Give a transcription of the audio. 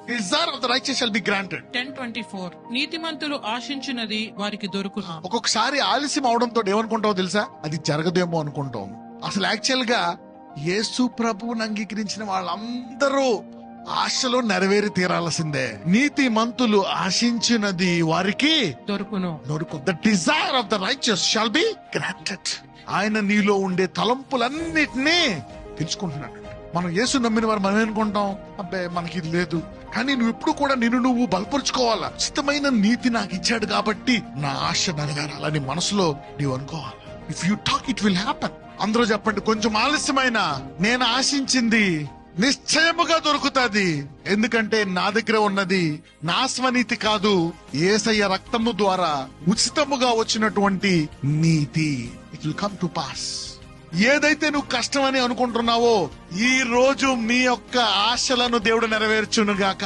desire of the righteous shall be granted. 10:24 నీతిమంతులు ఆశించినది వారికి దొరుకును. ఒక్కొక్కసారి ఆలస్యం అవడంతో ఏమనుకుంటావు తెలుసా, అది జరగదేమో అనుకుంటాం. అసలు యాక్చువల్ గా యేసు ప్రభువుని అంగీకరించిన వాళ్ళందరూ ఆశలో నెరవేరి తీరాల్సిందే. నీతిమంతులు ఆశించినది వారికి దొరుకును. The desire of the righteous shall be granted. ఆయన నీలో ఉండే తలంపులన్నిటినీ తెలుసుకుంటున్నాడు. మనం యేసు నమ్మిన వారు మనం ఏమనుకుంటాం, అబ్బే మనకి ఇది లేదు. కానీ నువ్వు ఎప్పుడు కూడా నువ్వు బలపరుచుకోవాలా. ఉచితమైన నీతి నాకు ఇచ్చాడు కాబట్టి నా ఆశ నెరవేరాలని మనసులో నీవు అనుకోవాలి. If you talk it will happen. అందరూ చెప్పండి, కొంచెం ఆలస్యమైన నేను ఆశించింది నిశ్చయముగా దొరుకుతుంది. ఎందుకంటే నా దగ్గర ఉన్నది నా స్వనీతి కాదు, యేసయ్య రక్తము ద్వారా ఉచితముగా వచ్చినటువంటి నీతి. It will come to pass. ఏదైతే నువ్వు కష్టమని అనుకుంటున్నావో ఈ రోజు మీ యొక్క ఆశలను దేవుడు నెరవేర్చును గాక.